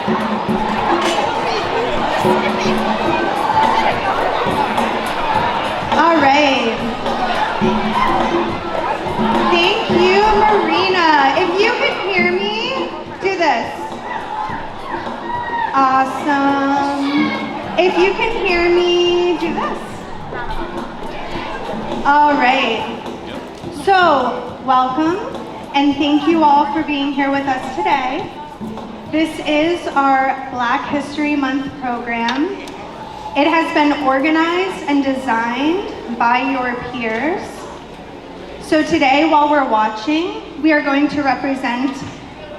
All right. Thank you, Marina. If you can hear me, do this. Awesome. If you can hear me, do this. All right. So, welcome, and thank you all for being here with us today. This is our Black History Month program. It has been organized and designed by your peers. So today, while we're watching, we are going to represent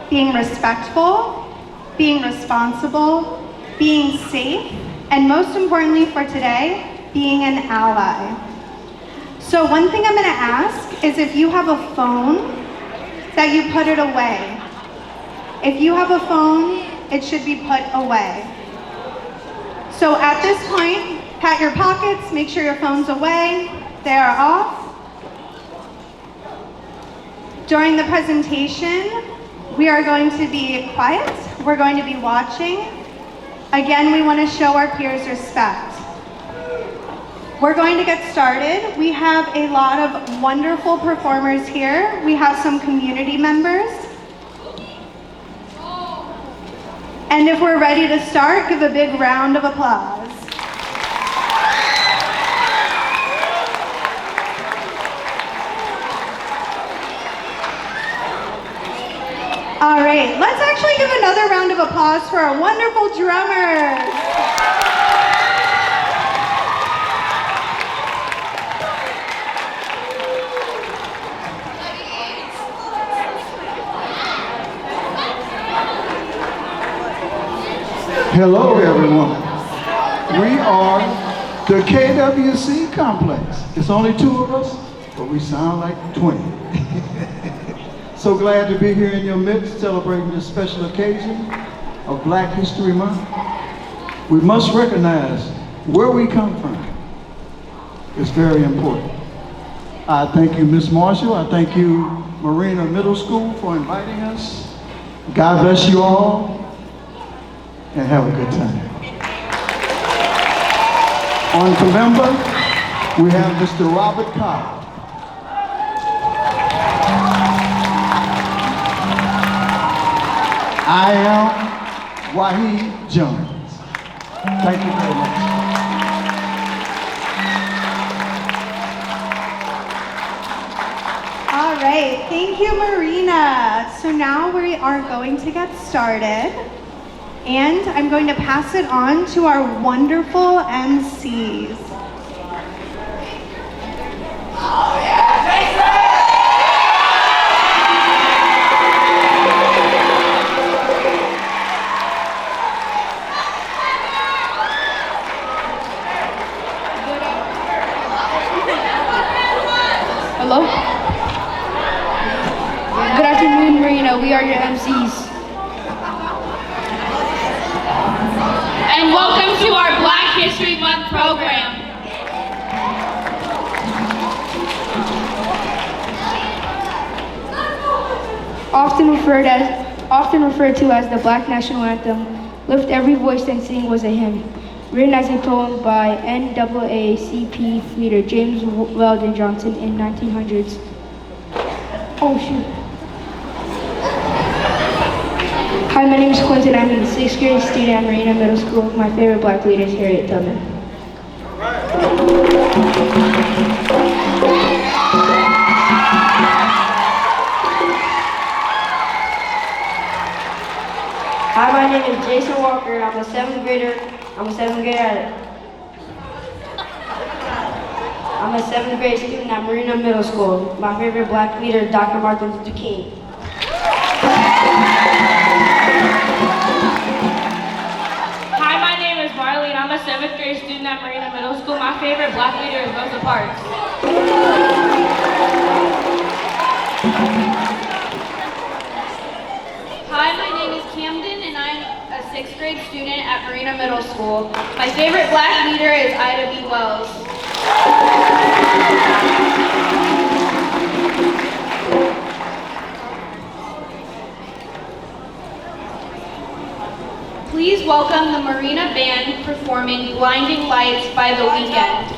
being respectful, being responsible, being safe, and most importantly for today, being an ally. So one thing I'm gonna ask is if you have a phone, that you put it away. If you have a phone, it should be put away. So at this point, pat your pockets, make sure your phone's away, they are off. During the presentation, we are going to be quiet, we're going to be watching. Again, we want to show our peers respect. We're going to get started. We have a lot of wonderful performers here. We have some community members. And if we're ready to start, give a big round of applause. All right, let's actually give another round of applause for our wonderful drummers. Hello, everyone. We are the KWC Complex. It's only 2 of us, but we sound like 20. So glad to be here in your midst, celebrating this special occasion of Black History Month. We must recognize where we come from. It's very important. I thank you, Ms. Marshall. I thank you, Marina Middle School, for inviting us. God bless you all. And have a good time. On November, we have Mr. Robert Cobb. I am Wahid Jones. Thank you very much. All right, thank you, Marina. So now we are going to get started. And I'm going to pass it on to our wonderful MCs. Oh yeah, Hello? Good afternoon, Marina. We are your MCs. and welcome to our Black History Month program. Often referred to as the Black National Anthem, Lift Every Voice and Sing was a hymn, written as a poem by NAACP leader James Weldon Johnson in 1900s. Oh shoot. Hi, my name is Quentin. I'm a 6th grade student at Marina Middle School. My favorite Black leader is Harriet Tubman. Hi, my name is Jason Walker. I'm a 7th grader. I'm a 7th grade student at Marina Middle School. My favorite Black leader, Dr. Martin Luther King. Hi, my name is Marlene. I'm a 7th grade student at Marina Middle School. My favorite Black leader is Rosa Parks. Hi, my name is Camden, and I'm a 6th grade student at Marina Middle School. My favorite Black leader is Ida B. Wells. Please welcome the Marina Band performing Blinding Lights by The Weeknd.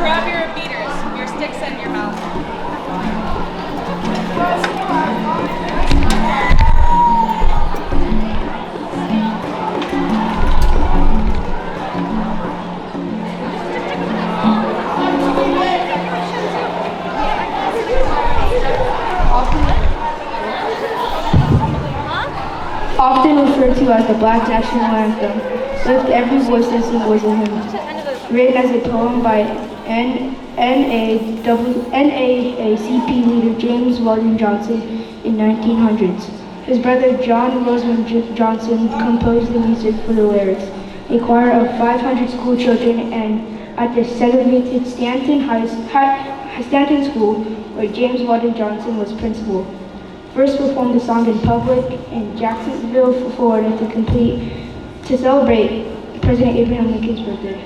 Grab your beaters, your sticks and your mouth. Often referred to as the Black National Anthem, Lift Every Voice and Sing was a hymn, written as a poem by NAACP leader James Weldon Johnson in 1900s. His brother John Rosamond Johnson composed the music for the lyrics. A choir of 500 school children and at the segregated Stanton School, where James Weldon Johnson was principal, first performed the song in public in Jacksonville, Florida to celebrate President Abraham Lincoln's birthday.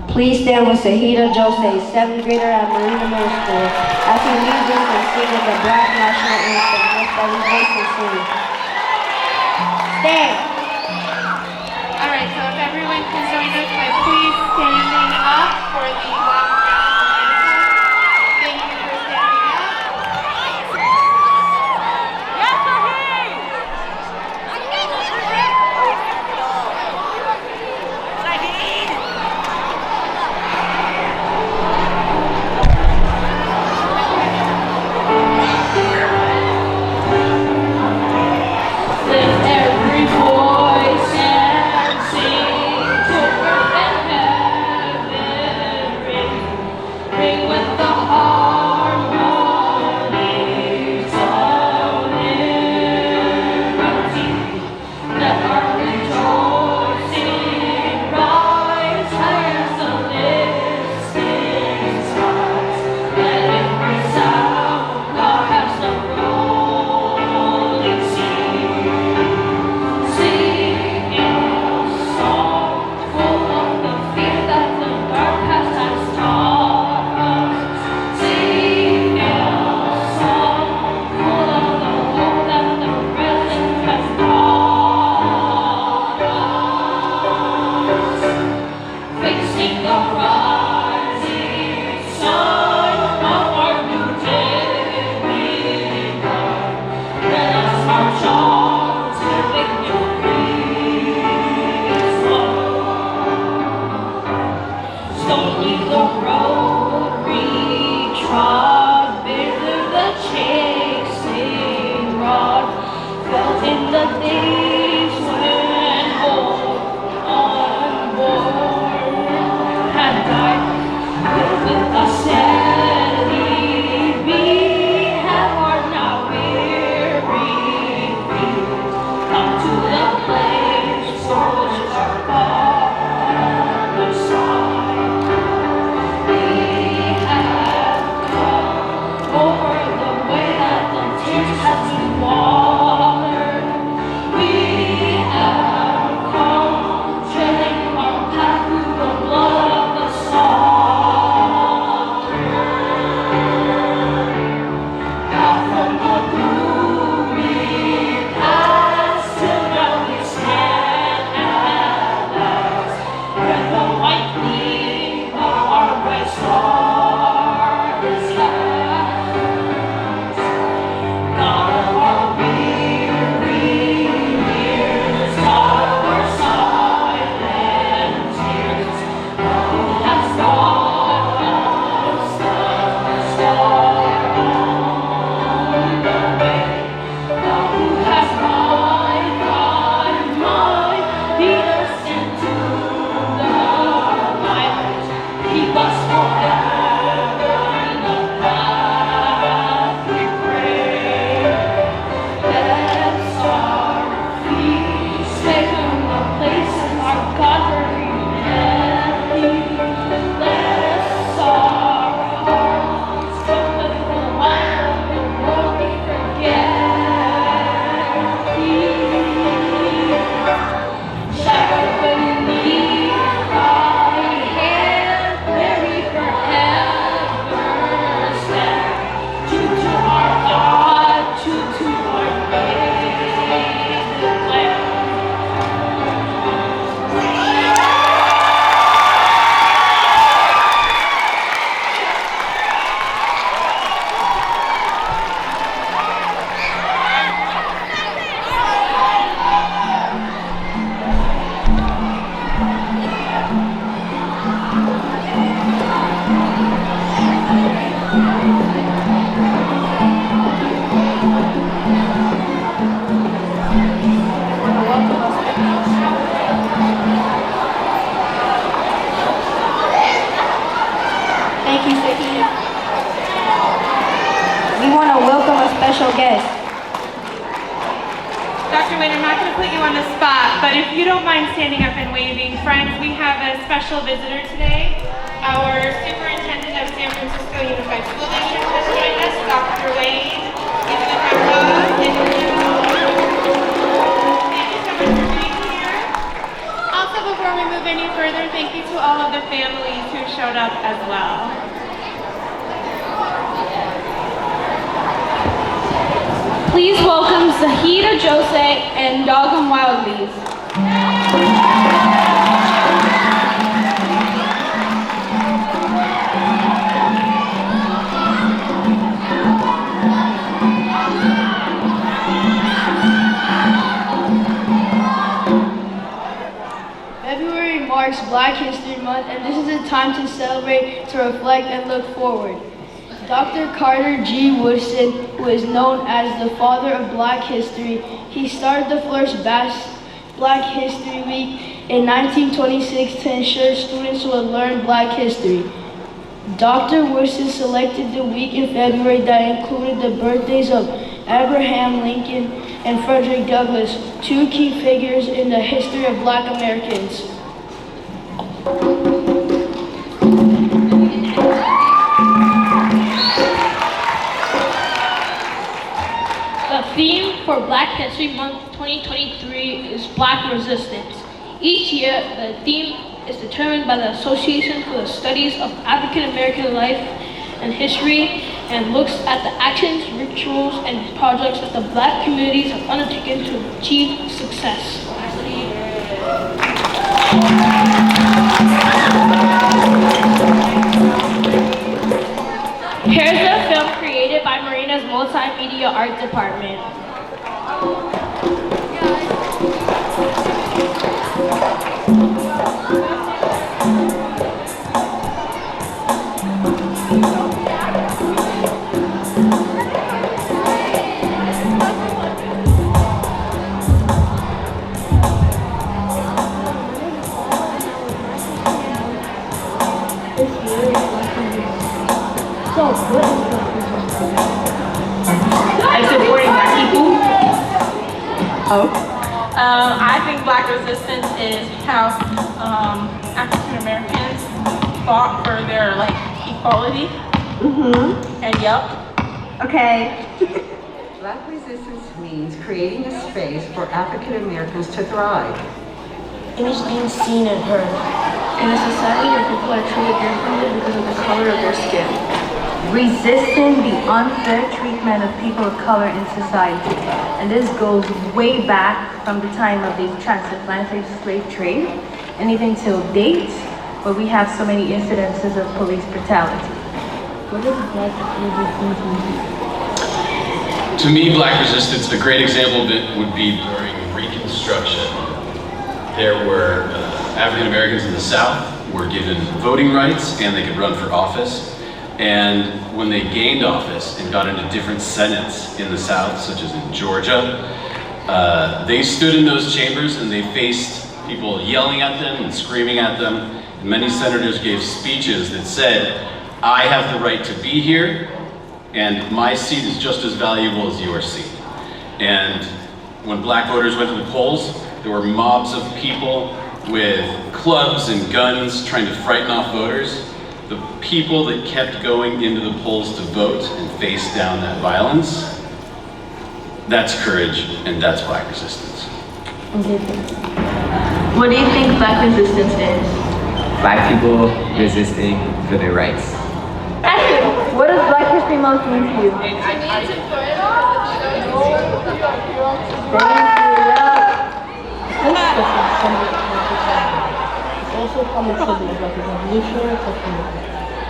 Please stand with Sahida Jose, 7th grader at Marina Middle School, as he leads us in singing the Black National Anthem. Lift every voice and sing. Stand. All right, so if everyone can join us by please standing up for the Black National Anthem. Thank you for standing up. sing the rising sun of our new day begun. Let us march on to victory's won. Stony the road we trod, bitter the chasing rod, felt in the days when hope unborn had died. With the steady beat have our now weary feet come to the place for which our fathers sighed. We have come over the way that the tears have been watered. We have come treading our path through the blood of the out from the gloomy past till now we stand at last, where the white gleam of our bright star is cast. God of our weary years, God of our silent tears, who has brought us thus far. Lead us into the light. Keep us forever in the path we pray. Let our feet stay from the place our God revealed. Let our hearts come with the light of the world we forget. Shepherd, when you lead thy hand, where we forever stand. True to our God, true to our native land. Thank you, Sahid. We want to welcome a special guest. Dr. Wayne, I'm not going to put you on the spot, but if you don't mind standing up and waving, friends, we have a special visitor today. Our superintendent of San Francisco Unified School District has joined us, Dr. Wayne. Give him a round of applause. Thank you so much for being here. Also, before we move any further, thank you to all of the families who showed up as well. Please welcome Zahida Jose and Dogum Wildleys. February marks Black History Month, and this is a time to celebrate, to reflect, and look forward. Dr. Carter G. Woodson, who is known as the father of Black history, he started the first Black History Week in 1926 to ensure students would learn Black history. Dr. Woodson selected the week in February that included the birthdays of Abraham Lincoln and Frederick Douglass, two key figures in the history of Black Americans. The theme for Black History Month 2023 is Black Resistance. Each year, the theme is determined by the Association for the Studies of African American Life and History and looks at the actions, rituals, and projects that the Black communities have undertaken to achieve success. I'm supporting black people. I think Black resistance is how African Americans fought for their equality. And Okay. Black resistance means creating a space for African Americans to thrive. It is being seen and heard. In a society where people are treated differently because of the color of their skin. Resisting the unfair treatment of people of color in society. And this goes way back from the time of the transatlantic slave trade and even till date, where we have so many incidences of police brutality. What does Black resistance mean? To me, Black resistance, a great example of it would be during Reconstruction. There were African Americans in the South were given voting rights and they could run for office. And when they gained office and got into different senates in the South, such as in Georgia, they stood in those chambers and they faced people yelling at them and screaming at them. And many senators gave speeches that said, I have the right to be here, and my seat is just as valuable as your seat. And when Black voters went to the polls, there were mobs of people with clubs and guns trying to frighten off voters. The people that kept going into the polls to vote and face down that violence, that's courage and that's Black resistance. What do you think Black resistance is? Black people resisting for their rights. What does Black History Month mean to you? It's also a common symbol of revolutionary technique.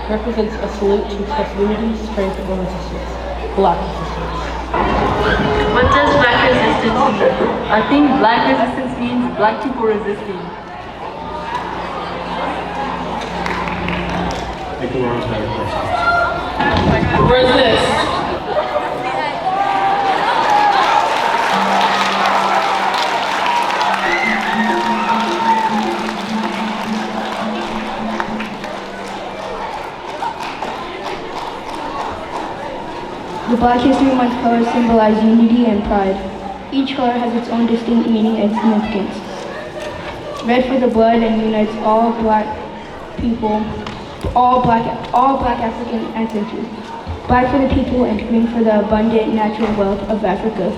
Represents a salute to such unity, strength, and resistance. Black resistance. What does Black resistance mean? I think Black resistance means Black people resisting. Resist. The Black History Month colors symbolize unity and pride. Each color has its own distinct meaning and significance. Red for the blood and unites all Black people, all Black African ancestors. Black for the people and green for the abundant natural wealth of Africa.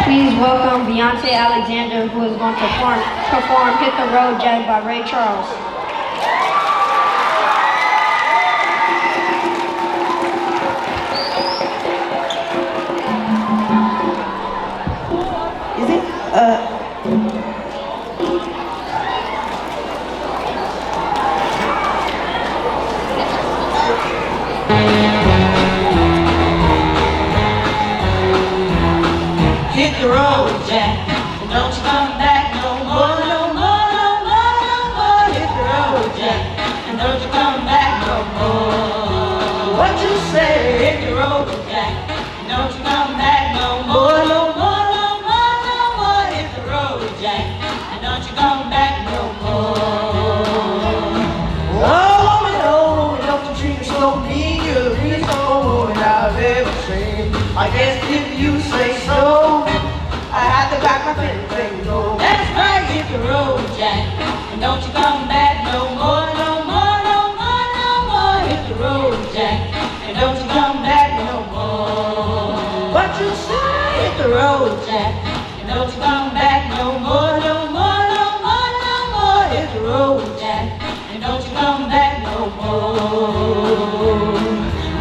Please welcome Beyonce Alexander, who is going to perform Hit the Road Jack by Ray Charles. Is it? Hit the road, Jack, and don't you come back no more, no more, no more, no more. Hit the road, Jack, and don't you come back no more. What you say? Hit the road, Jack, and don't you come back no more, no more, no more, no more. Hit the road, Jack, and don't you come back no more. Oh, don't you treat me so mean, you're the biggest woman I've ever seen. I guess if you say so, I have to back my thing, go. That's right, hit the road, Jack, and don't you come back no more, no more, no more, no more. Hit the road, Jack, and don't you come back no more. What you say? Hit the road, Jack, and don't you come back no more, no more, no more, no more. Hit the road, Jack, and don't you come back no more.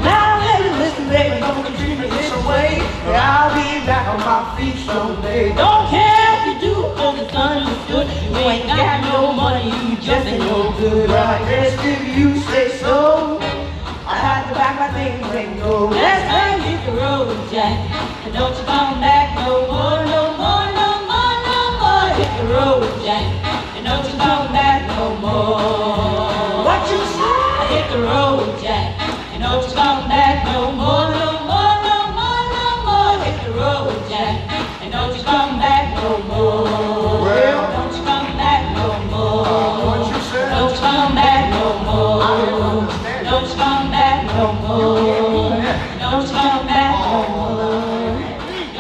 Now, hey, listen, baby, don't you treat me this way. I'll be back on my feet someday. Don't care if you do, cause it's understood. You ain't got no money, you just ain't no good. I guess if you say so, I have to back my things and go. Let's hit the road, Jack, and don't you come back no more, no more, no more, no more. Hit the road, Jack, and don't you come back no more. What you say? Hit the road, Jack, and don't you come back no more, no more, no more, no more. Hit the road, Jack, and don't you come back no more. Well,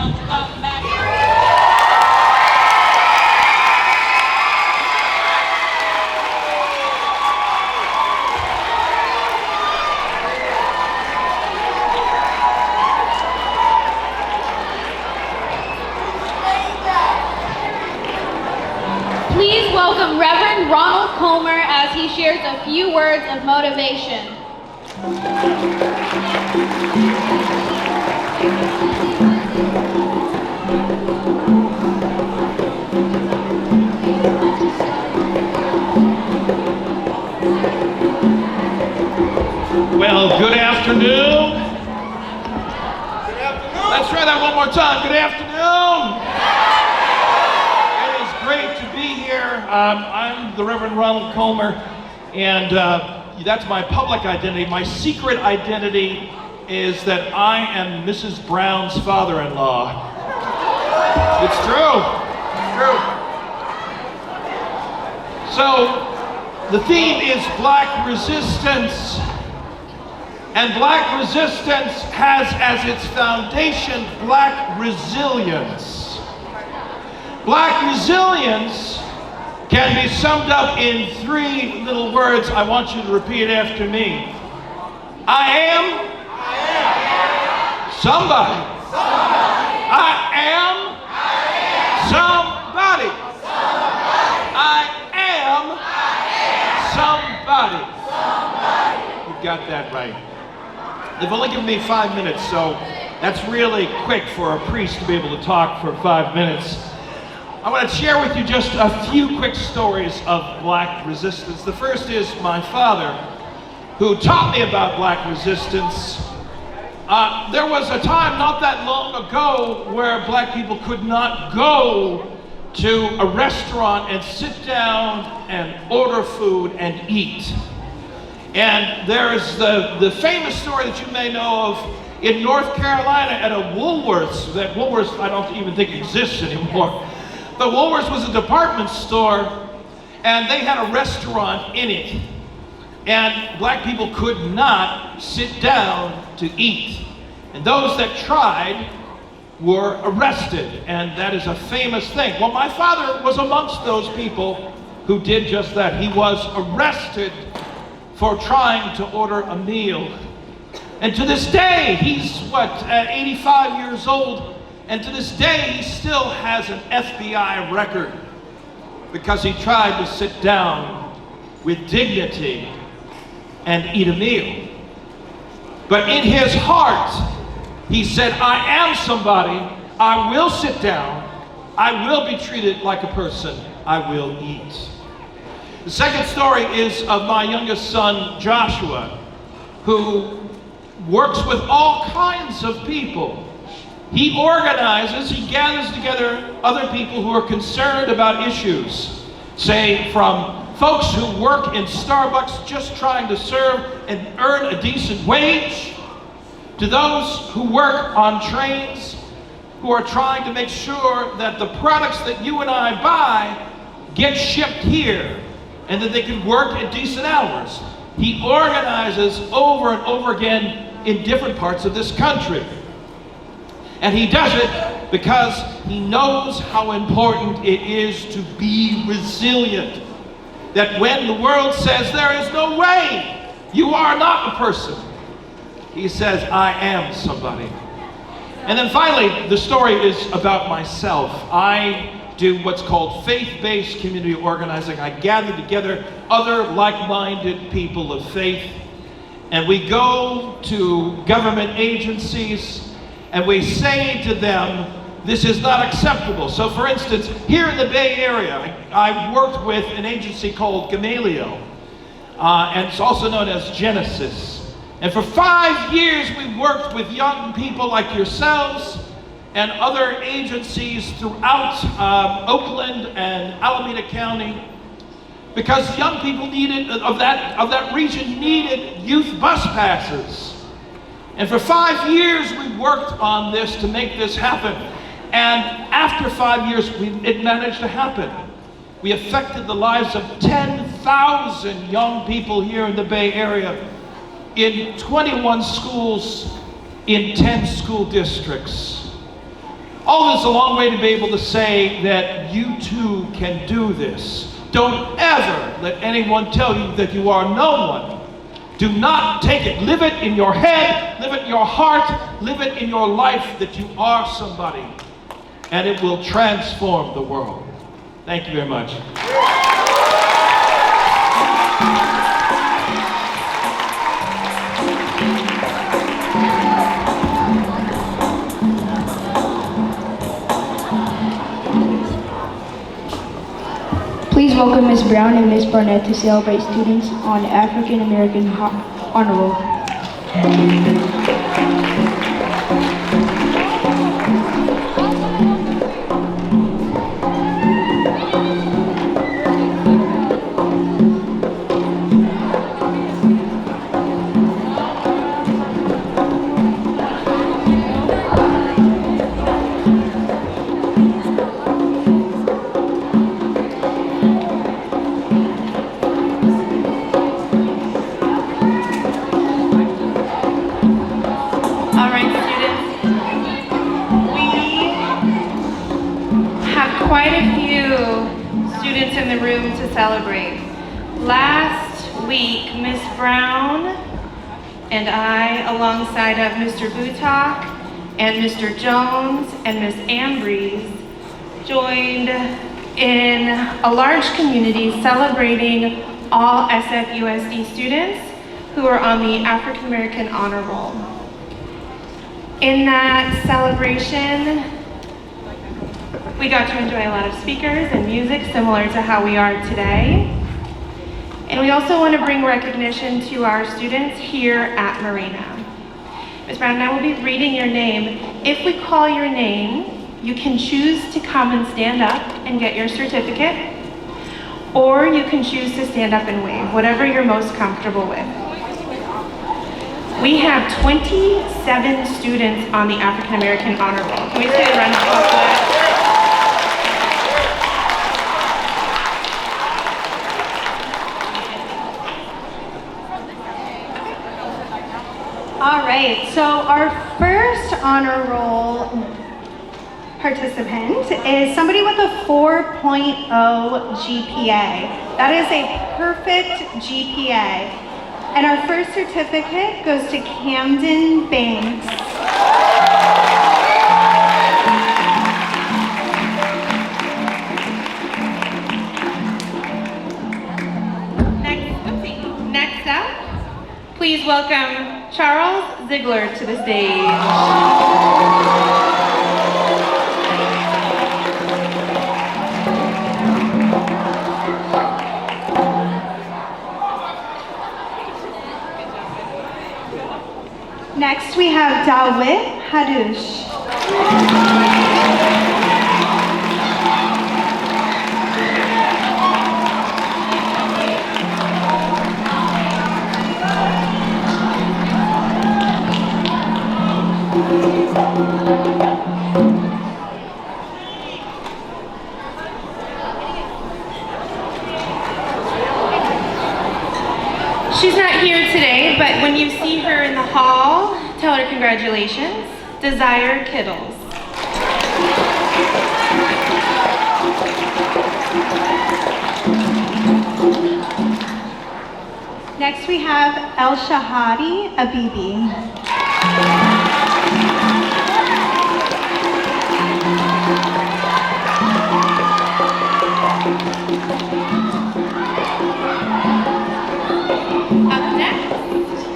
don't you come back. Please welcome Reverend Ronald Comer as he shares a few words of motivation. Well, good afternoon. Let's try that one more time. Good afternoon. It is great to be here. I'm the Reverend Ronald Comer, and that's my public identity. My secret identity is that I am Mrs. Brown's father-in-law. It's true. It's true. So, the theme is Black resistance. And Black resistance has as its foundation Black resilience. Black resilience can be summed up in three little words. I want you to repeat after me. I am somebody. I am somebody. I am somebody. You got that right. They've only given me 5 minutes, so that's really quick for a priest to be able to talk for 5 minutes. I want to share with you just a few quick stories of Black resistance. The first is my father, who taught me about Black resistance. There was a time not that long ago where Black people could not go to a restaurant and sit down and order food and eat. And there is the famous story that you may know of in North Carolina at a Woolworths. That Woolworths I don't even think exists anymore. But Woolworths was a department store, and they had a restaurant in it. And Black people could not sit down to eat. And those that tried were arrested, and that is a famous thing. Well, my father was amongst those people who did just that. He was arrested for trying to order a meal. And to this day, he's 85 years old, and to this day he still has an FBI record because he tried to sit down with dignity and eat a meal. But in his heart, he said, I am somebody, I will sit down, I will be treated like a person, I will eat. The second story is of my youngest son, Joshua, who works with all kinds of people. He organizes, he gathers together other people who are concerned about issues, say from folks who work in Starbucks just trying to serve and earn a decent wage, to those who work on trains, who are trying to make sure that the products that you and I buy get shipped here, and that they can work at decent hours. He organizes over and over again in different parts of this country. And he does it because he knows how important it is to be resilient. That when the world says there is no way, you are not a person, he says, I am somebody. And then finally, the story is about myself. I do what's called faith-based community organizing. I gather together other like-minded people of faith, and we go to government agencies and we say to them, this is not acceptable. So for instance, here in the Bay Area, I worked with an agency called Gamaliel, and it's also known as Genesis. And for 5 years we worked with young people like yourselves and other agencies throughout Oakland and Alameda County, because young people of that region needed youth bus passes. And for 5 years we worked on this to make this happen. And after 5 years, it managed to happen. We affected the lives of 10,000 young people here in the Bay Area in 21 schools in 10 school districts. All this a long way to be able to say that you too can do this. Don't ever let anyone tell you that you are no one. Do not take it. Live it in your head, live it in your heart, live it in your life that you are somebody. And it will transform the world. Thank you very much. Please welcome Ms. Brown and Ms. Barnett to celebrate students on African American Honor Roll. All right, students. We have quite a few students in the room to celebrate. Last week, Ms. Brown and I, alongside of Mr. Butok and Mr. Jones and Ms. Ambrose, joined in a large community celebrating all SFUSD students who are on the African American Honor Roll. In that celebration, we got to enjoy a lot of speakers and music similar to how we are today. And we also want to bring recognition to our students here at Marina. Ms. Brown and I will be reading your name. If we call your name, you can choose to come and stand up and get your certificate, or you can choose to stand up and wave, whatever you're most comfortable with. We have 27 students on the African American Honor Roll. Can we say a round of applause for that? All right, so our first honor roll participant is somebody with a 4.0 GPA. That is a perfect GPA. And our first certificate goes to Camden Banks. Next up, please welcome Charles Ziegler to the stage. Next, we have Dawit Hadush. She's not here today, but when you see her in the hall, tell her congratulations. Desire Kittles. Next, we have El Shahadi Abibi. Up next,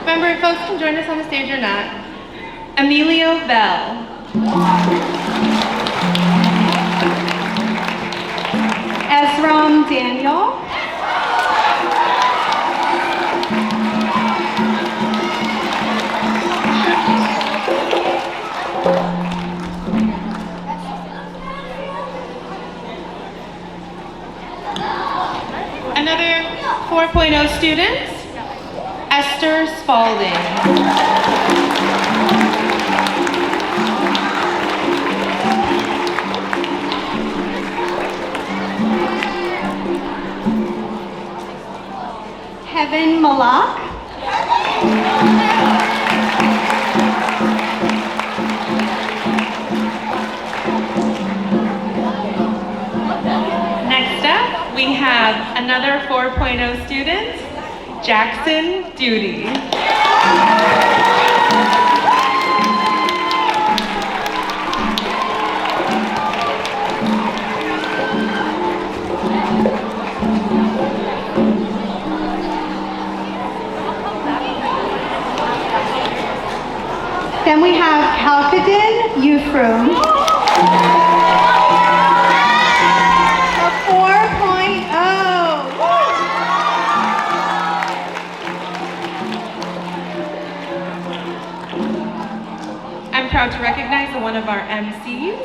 remember if folks can join us on the stage or not, Emilio Bell. Ezram Daniel. Another 4.0 student, Esther Spalding. Heaven Malak. another 4.0 student, Jackson Duty. Then we have Calcadon Euphrum. A 4.0. I'm proud to recognize one of our MCs,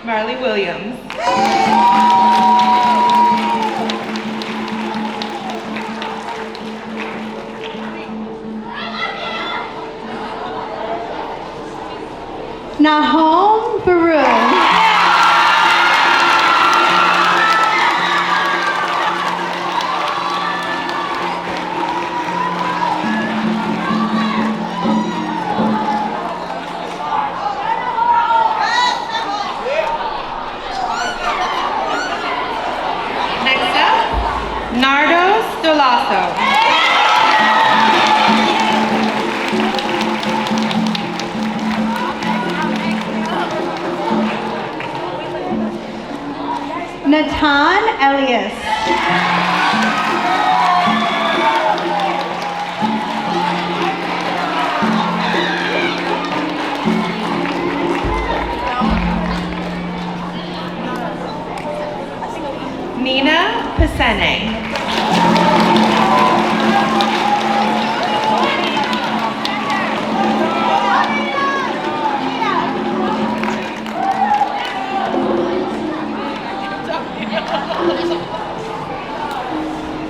Marley Williams. Nahom Baru. Next up, Nardos Dolasso. Natan Elias. Nina Pisene.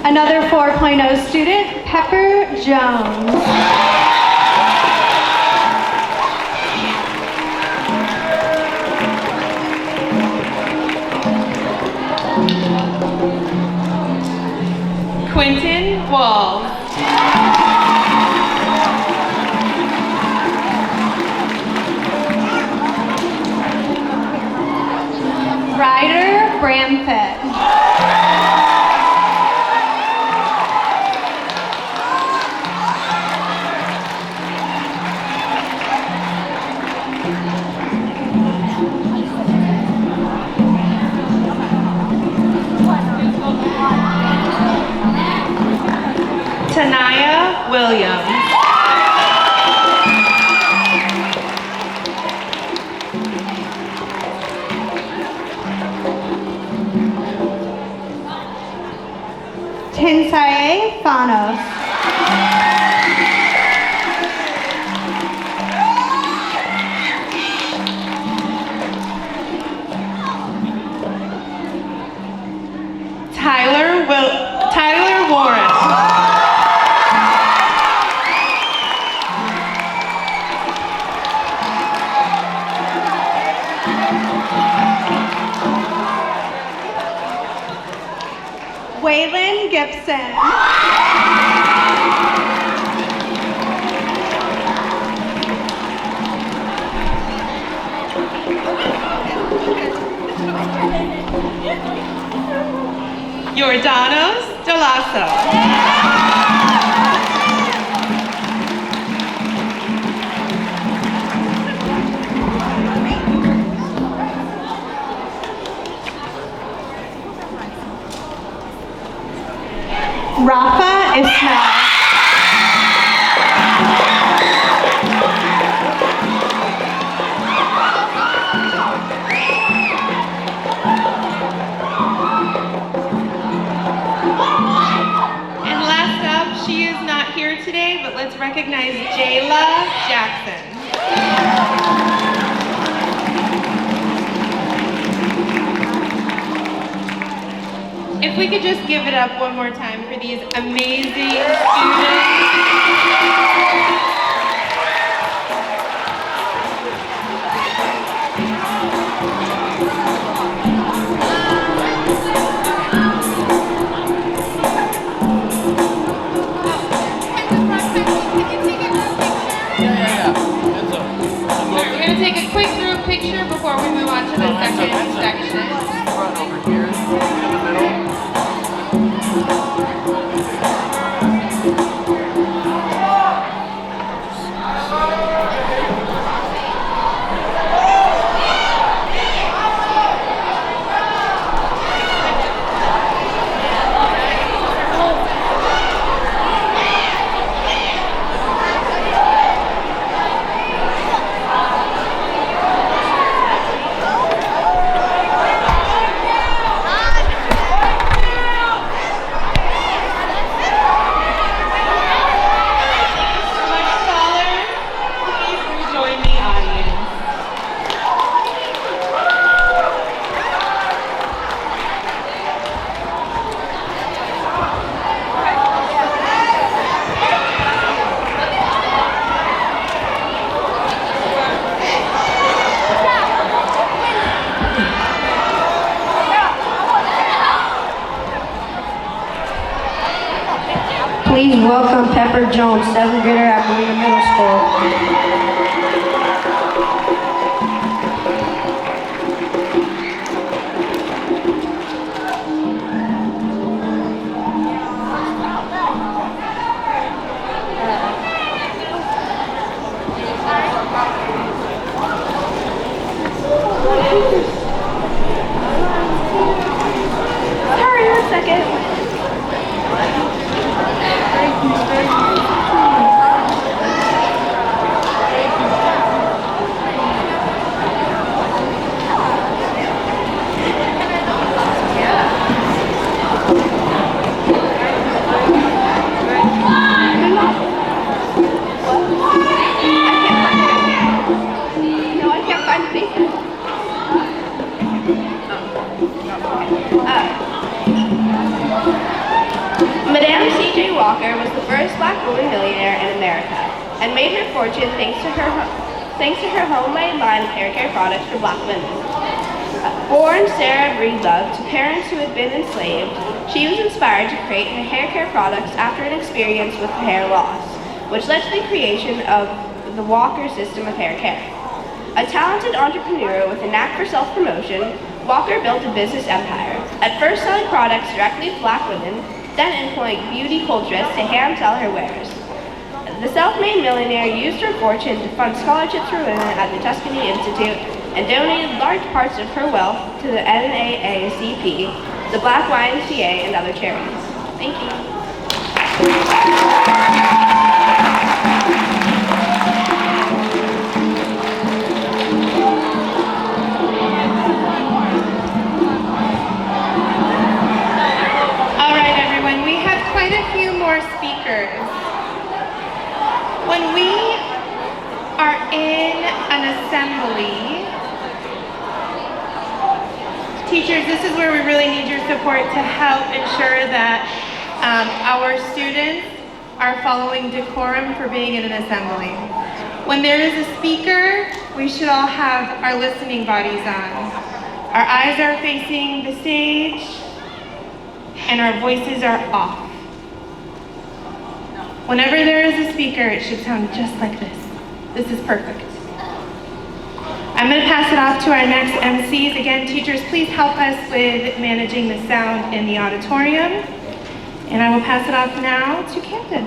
Another 4.0 student, Pepper Jones. Quentin Walls. Ryder Bramfett. Tanaya Williams. Tinsaye Fanos. Tyler Warren. Waylon Gibson. Jordanos Dolasso. Rafa Ismail. And last up, she is not here today, but let's recognize Jayla Jackson. If we could just give it up one more time for these amazing students. We're going to take a quick group picture before we move on to the second section. Over here, in the middle. Please welcome Pepper Jones, 7th grader at Marina Middle School. Sorry, 1 second. No, I can't find the paper. Madame C.J. Walker was the first black woman millionaire in America and made her fortune thanks to her homemade line of hair care products for black women. Born Sarah Breedlove to parents who had been enslaved, she was inspired to create her hair care products after an experience with hair loss, which led to the creation of the Walker system of hair care. A talented entrepreneur with a knack for self-promotion, Walker built a business empire, at first selling products directly to black women, then employing beauty culturists to hand-sell her wares. The self-made millionaire used her fortune to fund scholarships for women at the Tuskegee Institute and donated large parts of her wealth to the NAACP, the Black YMCA, and other charities. Thank you. When we are in an assembly, teachers, this is where we really need your support to help ensure that our students are following decorum for being in an assembly. When there is a speaker, we should all have our listening bodies on. Our eyes are facing the stage and our voices are off. Whenever there is a speaker, it should sound just like this. This is perfect. I'm going to pass it off to our next MCs. Again, teachers, please help us with managing the sound in the auditorium. And I will pass it off now to Camden.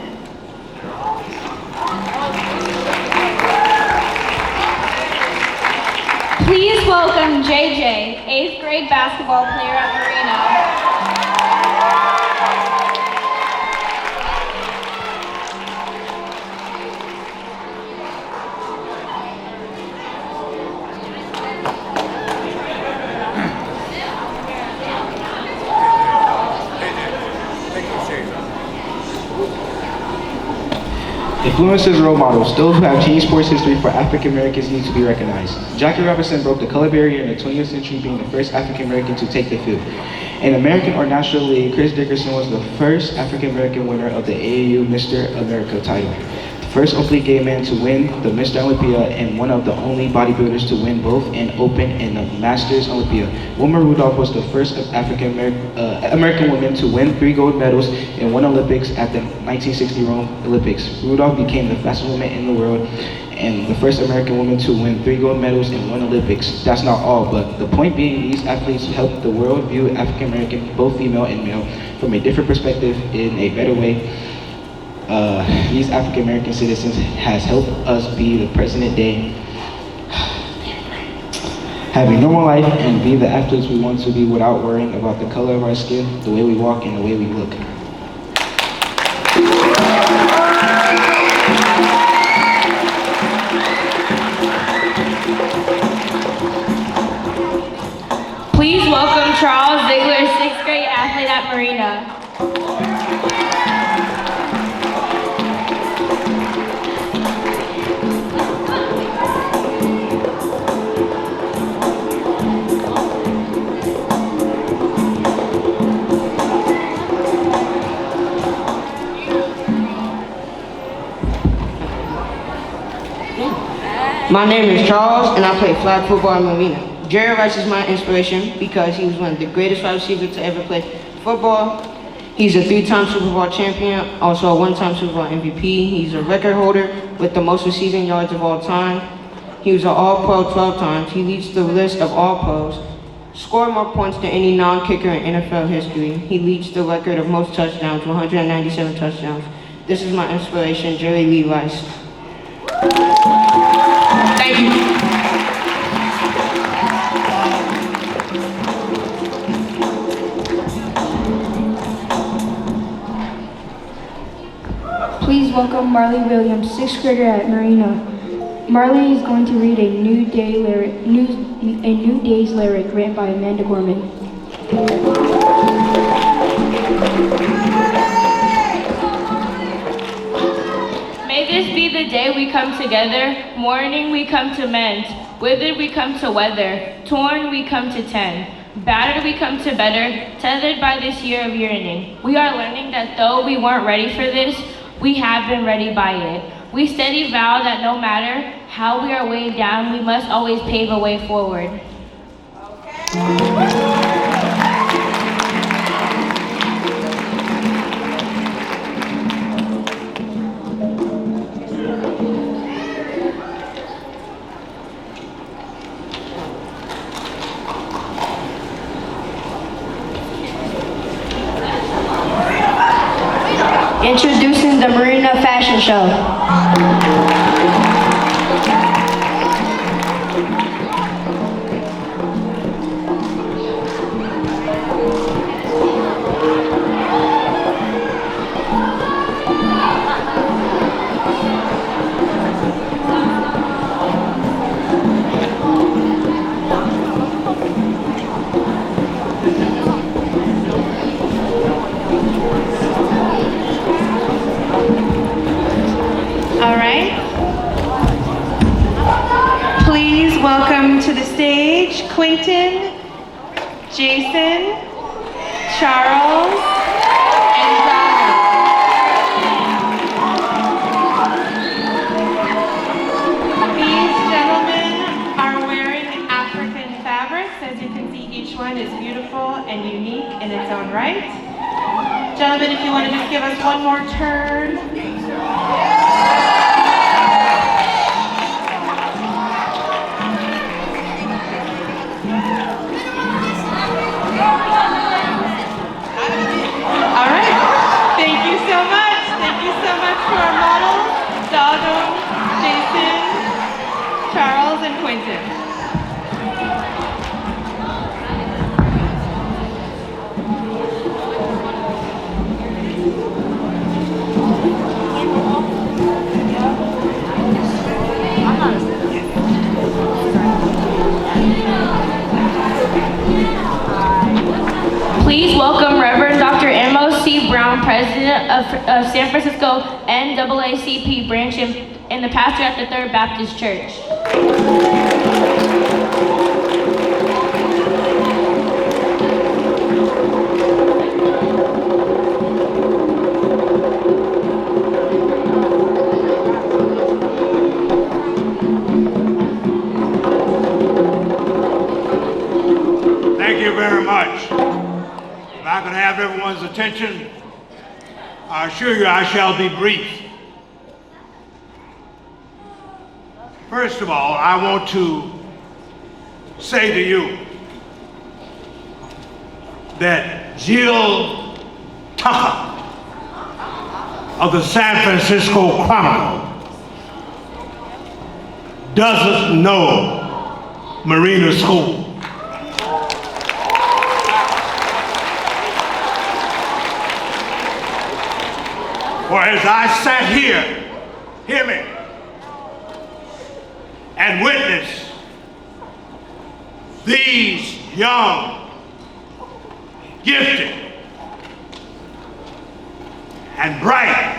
Please welcome JJ, 8th grade basketball player at Marina. Influencers and role models, those who have changed sports history for African Americans need to be recognized. Jackie Robinson broke the color barrier in the 20th century, being the first African American to take the field. In American or National League, Chris Dickerson was the first African American winner of the AAU Mr. America title, the first openly gay man to win the Mr. Olympia, and one of the only bodybuilders to win both an Open and a Masters Olympia. Wilma Rudolph was the first African American woman to win 3 gold medals in one Olympics at the 1960 Rome Olympics. Rudolph became the fastest woman in the world and the first American woman to win 3 gold medals in one Olympics. That's not all, but the point being, these athletes help the world view African American, both female and male, from a different perspective in a better way. These African American citizens has helped us be the present day, have a normal life, and be the athletes we want to be without worrying about the color of our skin, the way we walk, and the way we look. Please welcome Charles Ziegler, 6th grade athlete at Marina. My name is Charles, and I play flag football at Marina. Jerry Rice is my inspiration because he was one of the greatest wide receivers to ever play football. He's a 3-time Super Bowl champion, also a 1-time Super Bowl MVP. He's a record holder with the most receiving yards of all time. He was an All-Pro 12 times. He leads the list of All-Pros. Scored more points than any non-kicker in NFL history. He leads the record of most touchdowns, 197 touchdowns. This is my inspiration, Jerry Lee Rice. Thank you. Please welcome Marley Williams, 6th grader at Marina. Marley is going to read a New Day's lyric written by Amanda Gorman. May this be the day we come together, mourning we come to mend, withered we come to weather, torn we come to tend, battered we come to better, tethered by this year of yearning. We are learning that though we weren't ready for this, we have been ready by it. We steady vow that no matter how we are weighed down, we must always pave a way forward. Introducing the Marina Fashion Show. All right. Please welcome to the stage Quentin, Jason, Charles, and Donna. These gentlemen are wearing African fabrics. As you can see, each one is beautiful and unique in its own right. Gentlemen, if you want to just give us one more turn. All right. Thank you so much. Thank you so much to our models, Dalton, Jason, Charles, and Quentin. Please welcome Reverend Dr. M.O.C. Brown, President of San Francisco NAACP branch and the pastor at the Third Baptist Church. Thank you very much. If I could have everyone's attention, I assure you I shall be brief. First of all, I want to say to you that Jill Tucker of the San Francisco Chronicle doesn't know Marina School. For as I sat here, hear me, and witnessed these young, gifted, and bright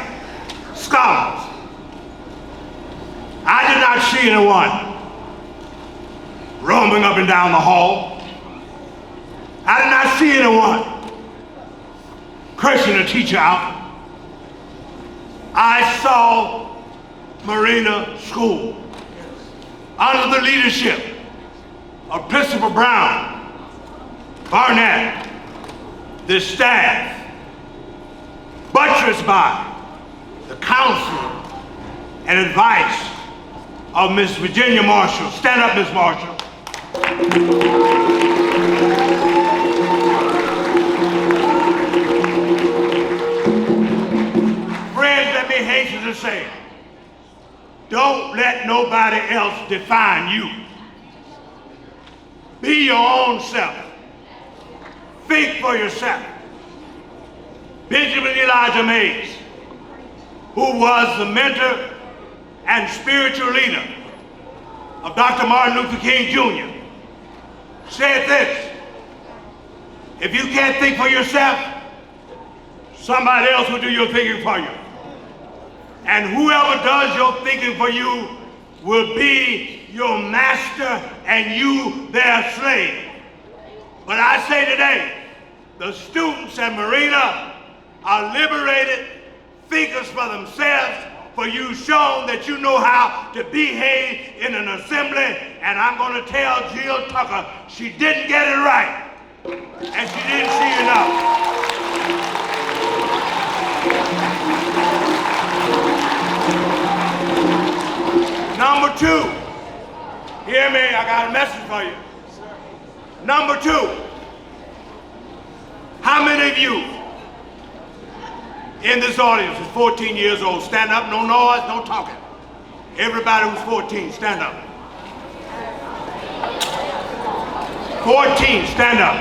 scholars, I did not see anyone roaming up and down the hall. I did not see anyone cursing a teacher out. I saw Marina School under the leadership of Principal Brown, Barnett, the staff, buttressed by the counsel and advice of Miss Virginia Marshall. Stand up, Miss Marshall. Friends, let me hasten to say, don't let nobody else define you. Be your own self. Think for yourself. Benjamin Elijah Mays, who was the mentor and spiritual leader of Dr. Martin Luther King Jr., said this: if you can't think for yourself, somebody else will do your thinking for you. And whoever does your thinking for you will be your master and you their slave. But I say today, the students at Marina are liberated thinkers for themselves, for you've shown that you know how to behave in an assembly, and I'm going to tell Jill Tucker she didn't get it right, and she didn't see enough. Number two, hear me, I got a message for you. Number two, how many of you in this audience is 14 years old? Stand up, no noise, no talking. Everybody who's 14, stand up. 14, stand up.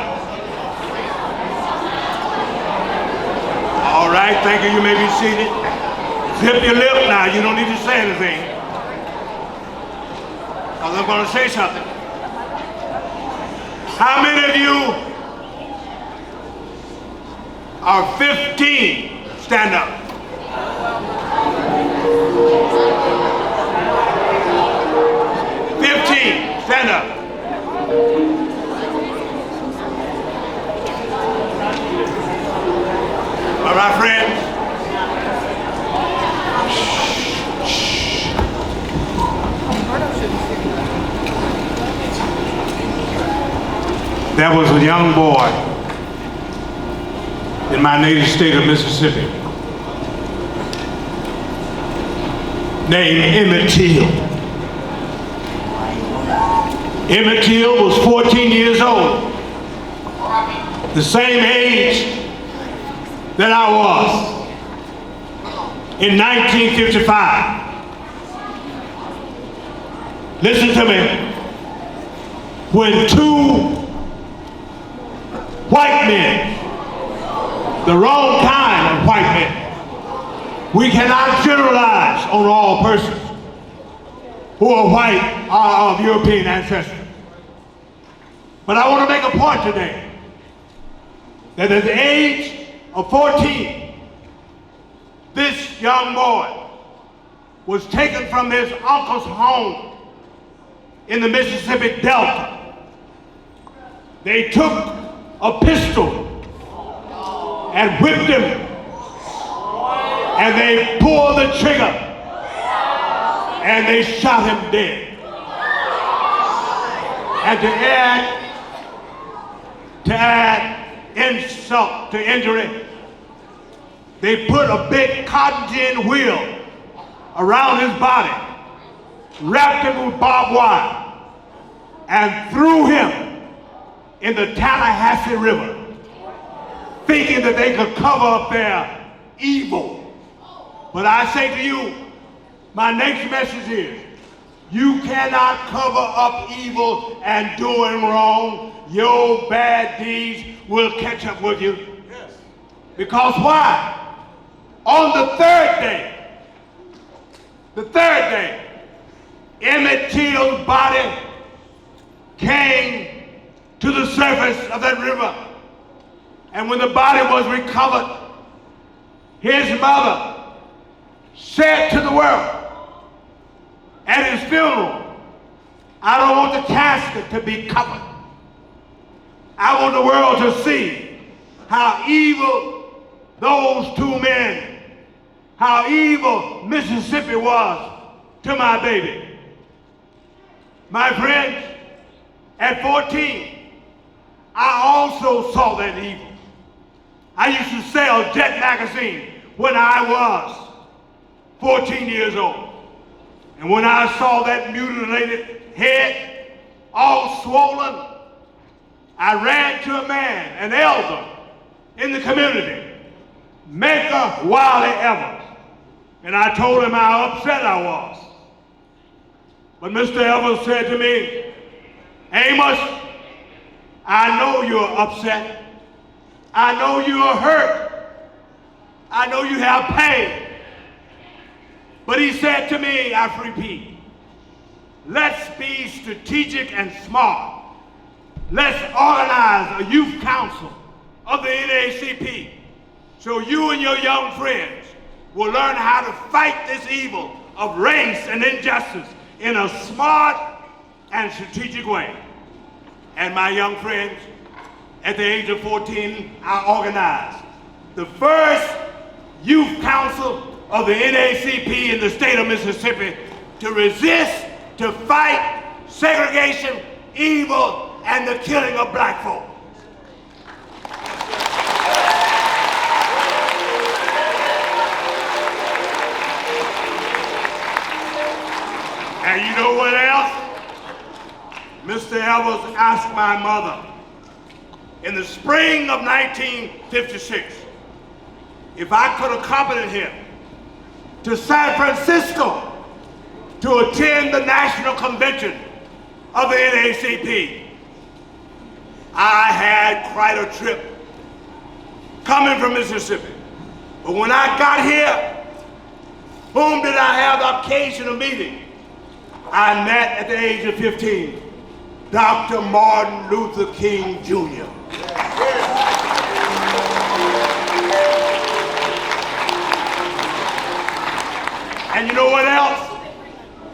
All right, thank you, you may be seated. Zip your lip now, you don't need to say anything. Because I'm going to say something. How many of you are 15? Stand up. Stand up. All right, friends. There was a young boy in my native state of Mississippi named Emmett Till. Emmett Till was 14 years old, the same age that I was in 1955. Listen to me. When two white men, the wrong kind of white men, we cannot generalize on all persons who are white or of European ancestry. But I want to make a point today that at the age of 14, this young boy was taken from his uncle's home in the Mississippi Delta. They took a pistol and whipped him, and they pulled the trigger, and they shot him dead. And to add insult to injury, they put a big cotton gin wheel around his body, wrapped him with barbed wire, and threw him in the Tallahassee River, thinking that they could cover up their evil. But I say to you, my next message is, you cannot cover up evil and doing wrong. Your bad deeds will catch up with you. Because why? On the third day, Emmett Till's body came to the surface of that river. And when the body was recovered, his mother said to the world at his funeral, I don't want the casket to be covered. I want the world to see how evil those two men, how evil Mississippi was to my baby. My friends, at 14, I also saw that evil. I used to sell Jet magazine when I was 14 years old. And when I saw that mutilated head, all swollen, I ran to a man, an elder in the community, Maker Wiley Evans. And I told him how upset I was. But Mr. Evans said to me, Amos, I know you're upset. I know you're hurt. I know you have pain. But he said to me, I repeat, let's be strategic and smart. Let's organize a youth council of the NAACP so you and your young friends will learn how to fight this evil of race and injustice in a smart and strategic way. And my young friends, at the age of 14, I organized the first youth council of the NAACP in the state of Mississippi to resist, to fight segregation, evil, and the killing of black folk. And you know what else? Mr. Evans asked my mother in the spring of 1956 if I could accompany him to San Francisco to attend the National Convention of the NAACP. I had quite a trip coming from Mississippi. But when I got here, whom did I have the occasion of meeting? I met at the age of 15, Dr. Martin Luther King Jr. And you know what else?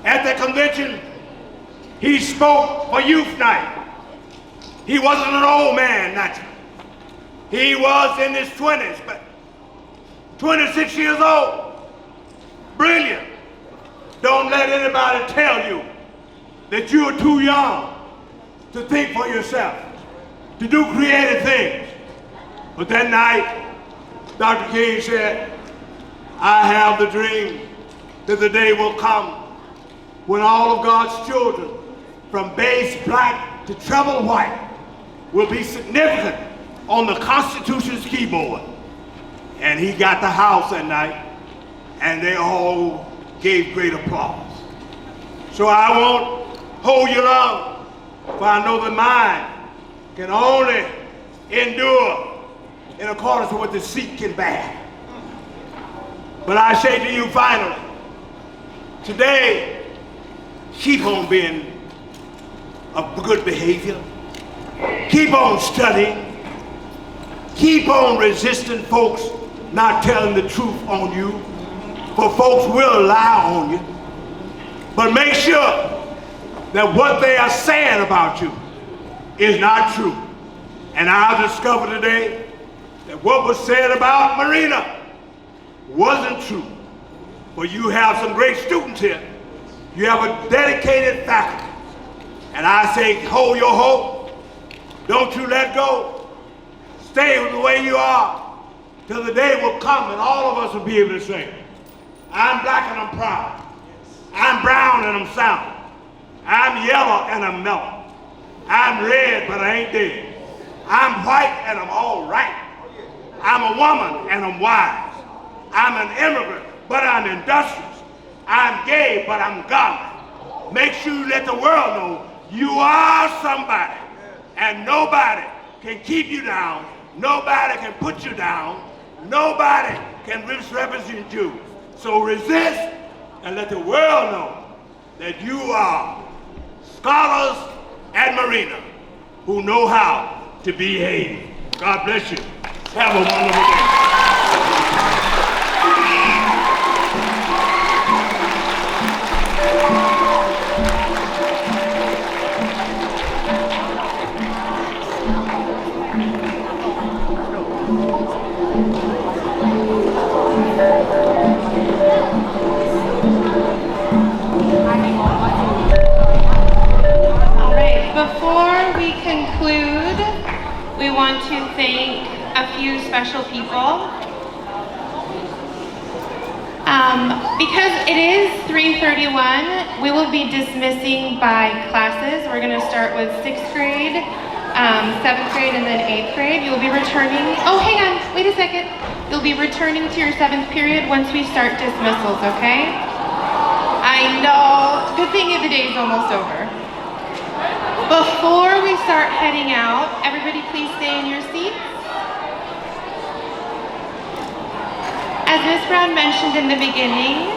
At the convention, he spoke for Youth Night. He wasn't an old man, naturally. He was in his 20s, but 26 years old. Brilliant. Don't let anybody tell you that you're too young to think for yourself, to do creative things. But that night, Dr. King said, I have the dream that the day will come when all of God's children, from base black to treble white, will be significant on the Constitution's keyboard. And he got the house that night, and they all gave great applause. So I won't hold you long, for I know the mind can only endure in accordance with what the seat can bear. But I say to you finally, today, keep on being of good behavior. Keep on studying. Keep on resisting folks not telling the truth on you, for folks will lie on you. But make sure that what they are saying about you is not true. And I've discovered today that what was said about Marina wasn't true. But you have some great students here. You have a dedicated faculty. And I say, hold your hope. Don't you let go. Stay the way you are till the day will come and all of us will be able to say, I'm black and I'm proud. I'm brown and I'm sound. I'm yellow and I'm mellow. I'm red but I ain't dead. I'm white and I'm all right. I'm a woman and I'm wise. I'm an immigrant but I'm industrious. I'm gay but I'm godly. Make sure you let the world know you are somebody, and nobody can keep you down, nobody can put you down, nobody can misrepresent you. So resist and let the world know that you are scholars at Marina who know how to behave. God bless you. Have a wonderful day. Before we conclude, we want to thank a few special people. Because it is 3:31, we will be dismissing by classes. We're going to start with 6th grade, 7th grade, and then 8th grade. You'll be returning, oh, hang on, wait a second. You'll be returning to your 7th period once we start dismissals, okay? I know, good thing the day's almost over. Before we start heading out, everybody please stay in your seats. As Ms. Brown mentioned in the beginning,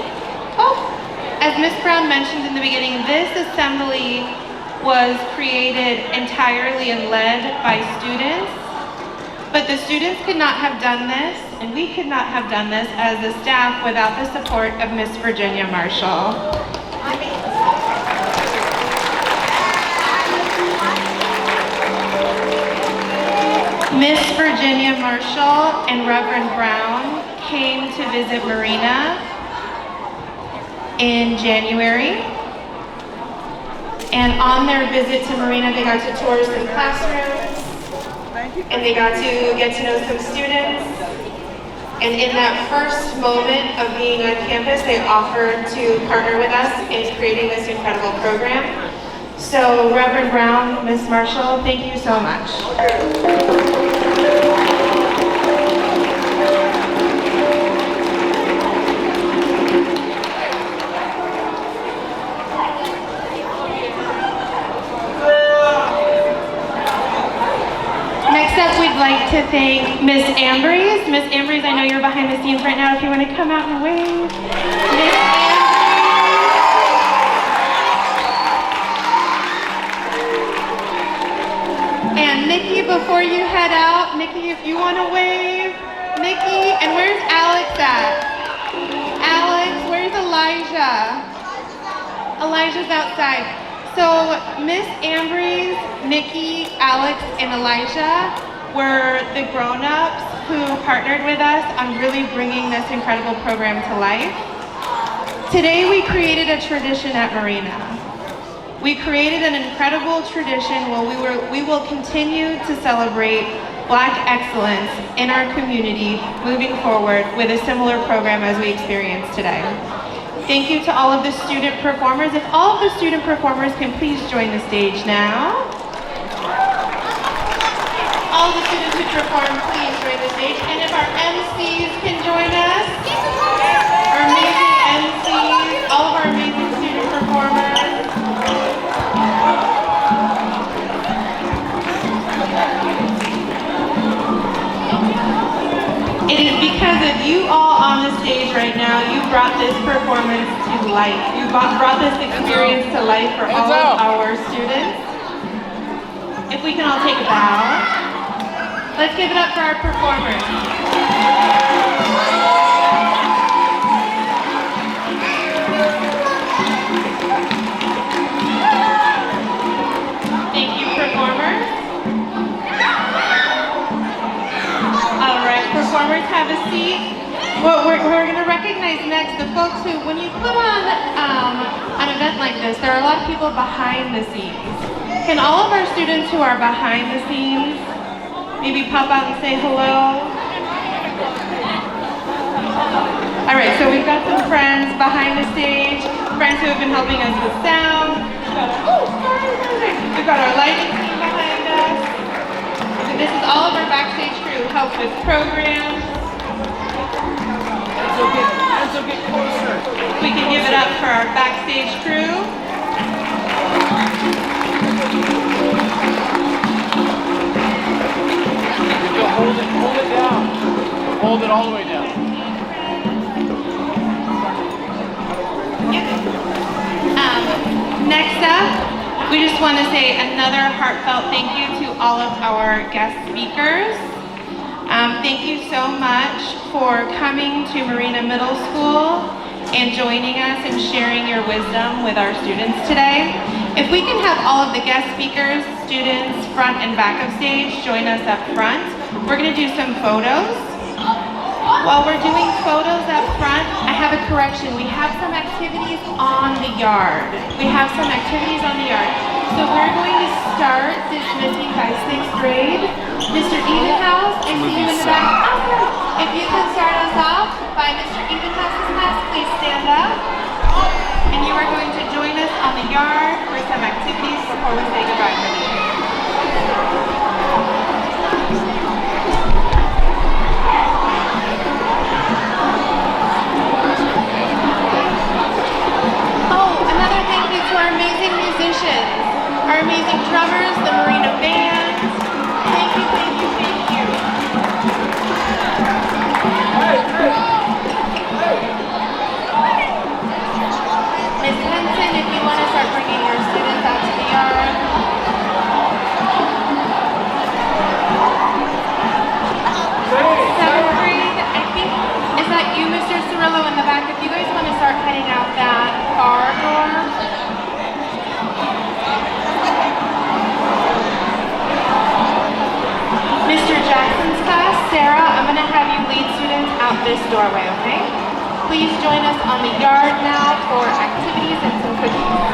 this assembly was created entirely and led by students, but the students could not have done this, and we could not have done this as a staff without the support of Miss Virginia Marshall. Miss Virginia Marshall and Reverend Brown came to visit Marina in January. And on their visit to Marina, they got to tour some classrooms, and they got to get to know some students. And in that first moment of being on campus, they offered to partner with us in creating this incredible program. So Reverend Brown, Miss Marshall, thank you so much. Next up, we'd like to thank Miss Ambrose. Miss Ambrose, I know you're behind the scenes right now. If you want to come out and wave. Miss and Nikki, before you head out, Nikki, if you want to wave. Nikki, and where's Alex at? Alex, where's Elijah? Elijah's outside. So Miss Ambrose, Nikki, Alex, and Elijah were the grown-ups who partnered with us on really bringing this incredible program to life. Today we created a tradition at Marina. We created an incredible tradition where we will continue to celebrate Black excellence in our community moving forward with a similar program as we experienced today. Thank you to all of the student performers. If all of the student performers can please join the stage now. All the students who perform, please join the stage. And if our MCs can join us, our amazing MCs, all of our amazing student performers. It is because of you all on the stage right now, you brought this performance to life. You brought this experience to life for all of our students. If we can all take a bow. Let's give it up for our performers. Thank you, performers. All right, performers, have a seat. Well, we're going to recognize next the folks who, when you put on an event like this, there are a lot of people behind the scenes. Can all of our students who are behind the scenes maybe pop out and say hello? All right, so we've got some friends behind the stage, friends who have been helping us with sound. We've got our lighting team behind us. This is all of our backstage crew who help with programs. So get closer. We can give it up for our backstage crew. Hold it down. Hold it all the way down. Next up, we just want to say another heartfelt thank you to all of our guest speakers. Thank you so much for coming to Marina Middle School and joining us and sharing your wisdom with our students today. If we can have all of the guest speakers, students, front and back of stage, join us up front. We're going to do some photos. While we're doing photos up front, I have a correction. We have some activities on the yard. So we're going to start dismissing by 6th grade. Mr. Evenhouse, I see you in the back. Awesome. If you can start us off by Mr. Evenhouse's class, before we say goodbye for the day? Oh, another thank you to our amazing musicians, our amazing drummers, the Marina Band. Thank you, thank you, thank you. Miss Henson, if you want to start bringing your students out to the yard. Seventh grade, I think, is that you, Mr. Cirillo, in the back? If you guys want to start heading out that far door. Mr. Jackson's class, Sarah, I'm going to have you lead students out this doorway, okay? Please join us on the yard now for activities and some cookies.